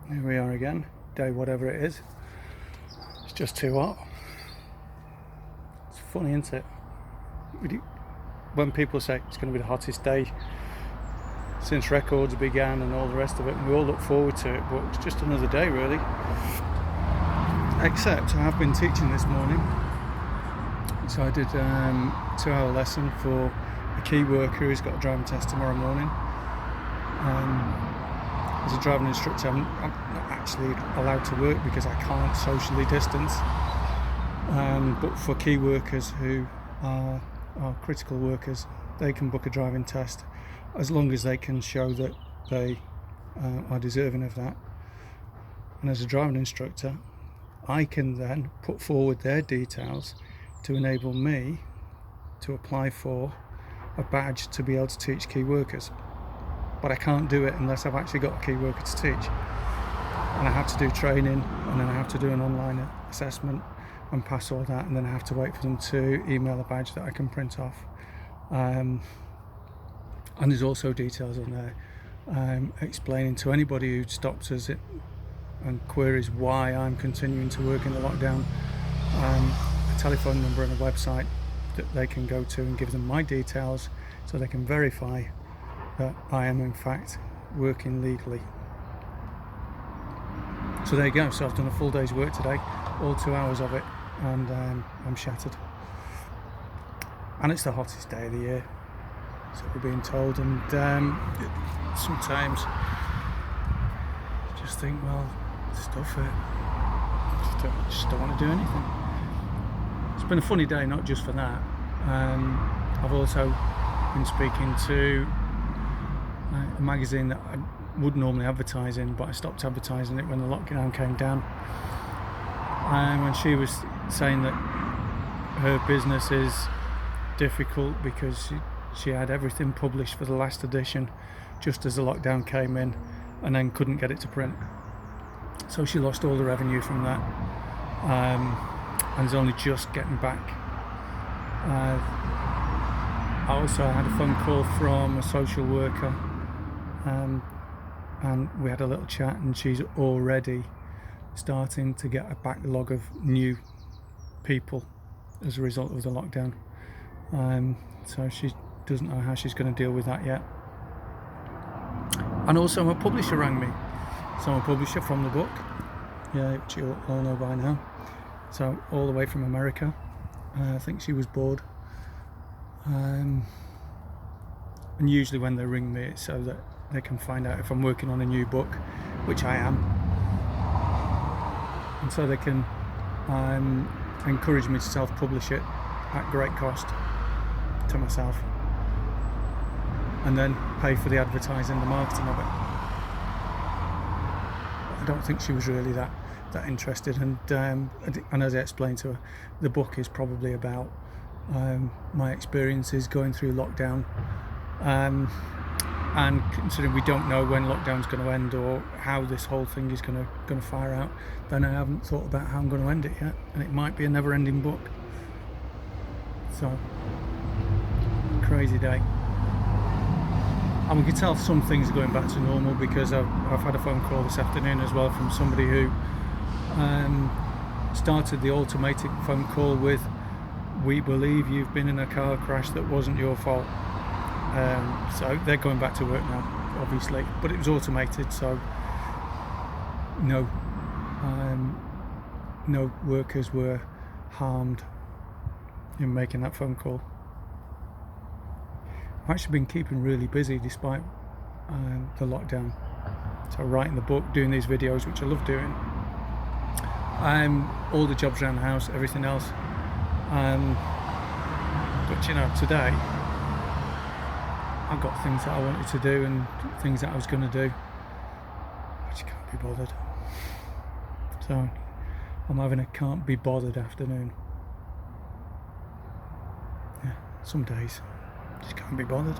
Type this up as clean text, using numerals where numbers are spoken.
Here we are again, day whatever it is. It's just too hot. It's funny, isn't it? When people say it's going to be the hottest day since records began and all the rest of it, and we all look forward to it, but it's just another day really. Except I have been teaching this morning, so I did a 2-hour lesson for a key worker who's got a driving test tomorrow morning. As a driving instructor, I'm not actually allowed to work because I can't socially distance, but for key workers who are critical workers, they can book a driving test as long as they can show that they are deserving of that. And as a driving instructor, I can then put forward their details to enable me to apply for a badge to be able to teach key workers. But I can't do it unless I've actually got a key worker to teach, and I have to do training, and then I have to do an online assessment and pass all that, and then I have to wait for them to email a badge that I can print off. And there's also details on there explaining to anybody who stops us and queries why I'm continuing to work in the lockdown, a telephone number and a website that they can go to and give them my details so they can verify that I am in fact working legally. So there you go. So I've done a full day's work today, all 2 hours of it, and I'm shattered. And it's the hottest day of the year, so we're being told, and sometimes just think, well, stuff it. Just don't want to do anything. It's been a funny day, not just for that. I've also been speaking to a magazine that I would normally advertise in, but I stopped advertising it when the lockdown came down. And she was saying that her business is difficult because she had everything published for the last edition just as the lockdown came in, and then couldn't get it to print. So she lost all the revenue from that, and is only just getting back. I also had a phone call from a social worker, and we had a little chat, and she's already starting to get a backlog of new people as a result of the lockdown. So she doesn't know how she's going to deal with that yet. And also, a publisher rang me. So I'm a publisher from the book, which you all know by now. So all the way from America. I think she was bored. And usually when they ring me, it's so that they can find out if I'm working on a new book, which I am, and so they can encourage me to self-publish it at great cost to myself, and then pay for the advertising, the marketing of it. I don't think she was really that interested, and as I explained to her, the book is probably about my experiences going through lockdown, and considering we don't know when lockdown's going to end or how this whole thing is going to fire out, then I haven't thought about how I'm going to end it yet, and it might be a never-ending book. So, crazy day. And we can tell some things are going back to normal, because I've had a phone call this afternoon as well from somebody who started the automated phone call with, "We believe you've been in a car crash that wasn't your fault." So they're going back to work now, obviously, but it was automated, so no workers were harmed in making that phone call. I've actually been keeping really busy despite the lockdown. So writing the book, doing these videos, which I love doing, all the jobs around the house, everything else. But today I've got things that I wanted to do and things that I was going to do. I just can't be bothered. So I'm having a can't be bothered afternoon. Yeah, some days just can't be bothered.